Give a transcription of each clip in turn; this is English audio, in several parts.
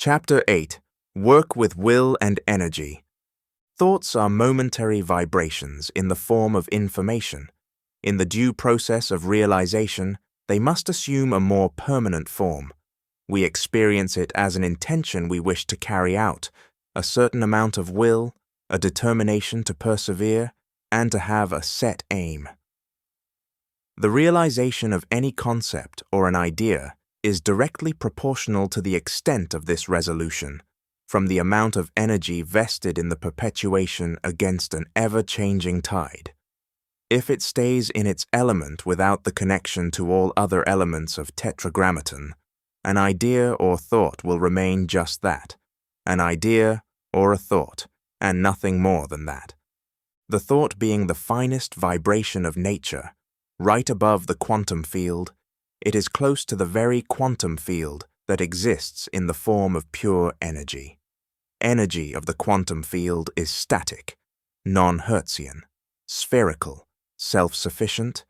Chapter 8. Work with Will and Energy. Thoughts are momentary vibrations in the form of information. In the due process of realization, they must assume a more permanent form. We experience it as an intention we wish to carry out, a certain amount of will, a determination to persevere, and to have a set aim. The realization of any concept or an idea is directly proportional to the extent of this resolution, from the amount of energy vested in the perpetuation against an ever-changing tide. If it stays in its element without the connection to all other elements of tetragrammaton, an idea or thought will remain just that, an idea or a thought, and nothing more than that. The thought being the finest vibration of nature, right above the quantum field, it is close to the very quantum field that exists in the form of pure energy. Energy of the quantum field is static, non-Hertzian, spherical, self-sufficient,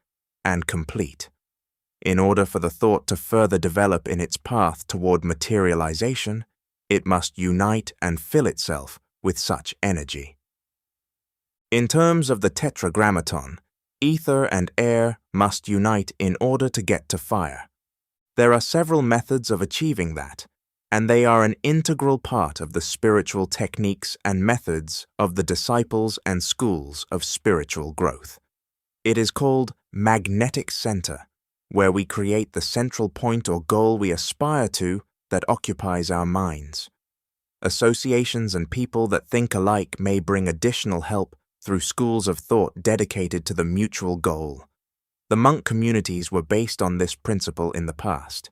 and complete. In order for the thought to further develop in its path toward materialization, it must unite and fill itself with such energy. In terms of the tetragrammaton, ether and air must unite in order to get to fire. There are several methods of achieving that, and they are an integral part of the spiritual techniques and methods of the disciples and schools of spiritual growth. It is called magnetic center, where we create the central point or goal we aspire to that occupies our minds. Associations and people that think alike may bring additional help through schools of thought dedicated to the mutual goal. The monk communities were based on this principle in the past.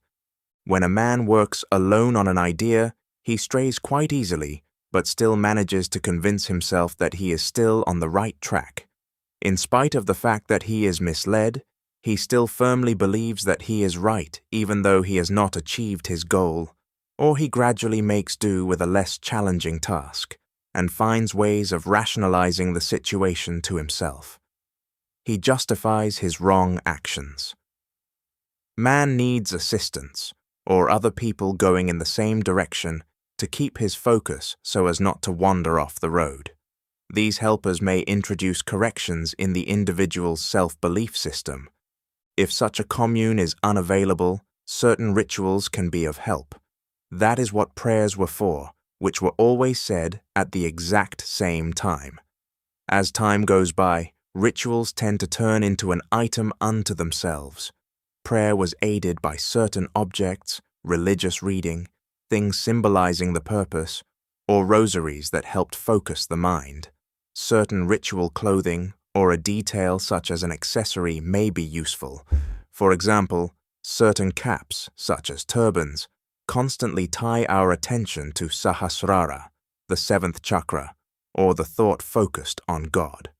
When a man works alone on an idea, he strays quite easily, but still manages to convince himself that he is still on the right track. In spite of the fact that he is misled, he still firmly believes that he is right even though he has not achieved his goal, or he gradually makes do with a less challenging task and finds ways of rationalizing the situation to himself. He justifies his wrong actions. Man needs assistance, or other people going in the same direction, to keep his focus so as not to wander off the road. These helpers may introduce corrections in the individual's self-belief system. If such a commune is unavailable, certain rituals can be of help. That is what prayers were for, which were always said at the exact same time. As time goes by, rituals tend to turn into an item unto themselves. Prayer was aided by certain objects, religious reading, things symbolizing the purpose, or rosaries that helped focus the mind. Certain ritual clothing or a detail such as an accessory may be useful. For example, certain caps, such as turbans, constantly tie our attention to Sahasrara, the seventh chakra, or the thought focused on God.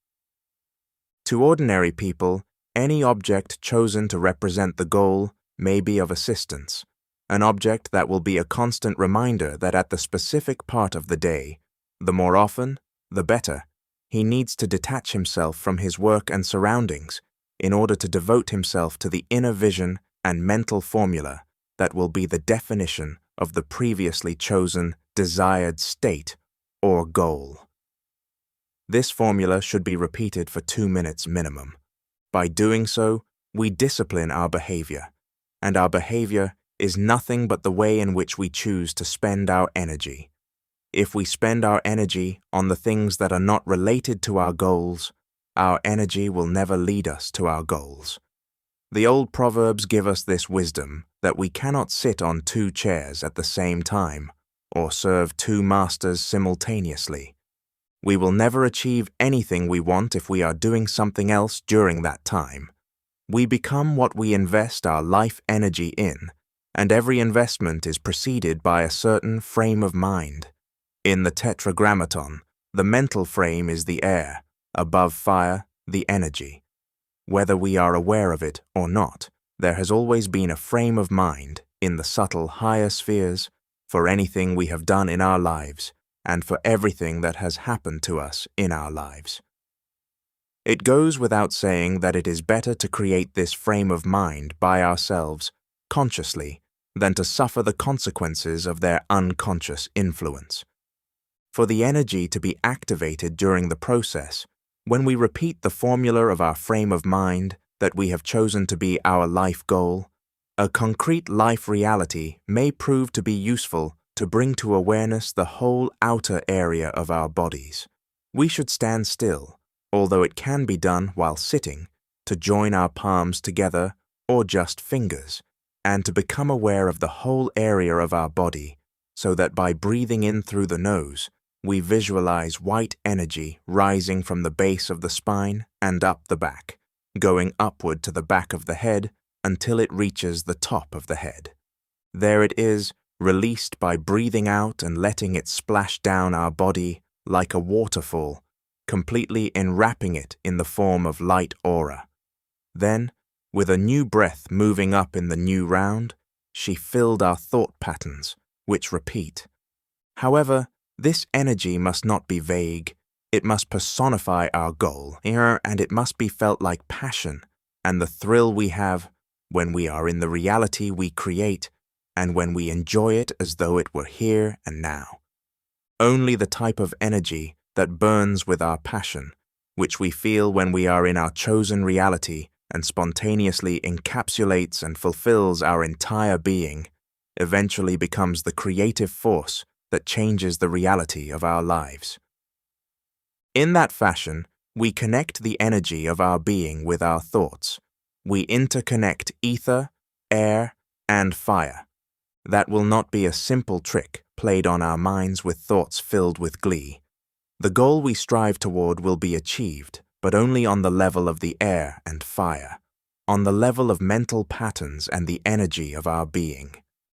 To ordinary people, any object chosen to represent the goal may be of assistance, an object that will be a constant reminder that at the specific part of the day, the more often, the better, he needs to detach himself from his work and surroundings in order to devote himself to the inner vision and mental formula that will be the definition of the previously chosen desired state or goal. This formula should be repeated for 2 minutes minimum. By doing so, we discipline our behavior, and our behavior is nothing but the way in which we choose to spend our energy. If we spend our energy on the things that are not related to our goals, our energy will never lead us to our goals. The old proverbs give us this wisdom that we cannot sit on 2 chairs at the same time or serve 2 masters simultaneously. We will never achieve anything we want if we are doing something else during that time. We become what we invest our life energy in, and every investment is preceded by a certain frame of mind. In the tetragrammaton, the mental frame is the air, above fire, the energy. Whether we are aware of it or not, there has always been a frame of mind in the subtle higher spheres for anything we have done in our lives and for everything that has happened to us in our lives. It goes without saying that it is better to create this frame of mind by ourselves, consciously, than to suffer the consequences of their unconscious influence. For the energy to be activated during the process, when we repeat the formula of our frame of mind that we have chosen to be our life goal, a concrete life reality may prove to be useful to bring to awareness the whole outer area of our bodies. We should stand still, although it can be done while sitting, to join our palms together or just fingers, and to become aware of the whole area of our body, so that by breathing in through the nose, we visualize white energy rising from the base of the spine and up the back, going upward to the back of the head until it reaches the top of the head. There it is, released by breathing out and letting it splash down our body like a waterfall, completely enwrapping it in the form of light aura. Then, with a new breath moving up in the new round, she filled our thought patterns, which repeat. However, this energy must not be vague. It must personify our goal, and it must be felt like passion and the thrill we have when we are in the reality we create and when we enjoy it as though it were here and now. Only the type of energy that burns with our passion, which we feel when we are in our chosen reality and spontaneously encapsulates and fulfills our entire being, eventually becomes the creative force that changes the reality of our lives. In that fashion, we connect the energy of our being with our thoughts. We interconnect ether, air, and fire. That will not be a simple trick played on our minds with thoughts filled with glee. The goal we strive toward will be achieved, but only on the level of the air and fire, on the level of mental patterns and the energy of our being.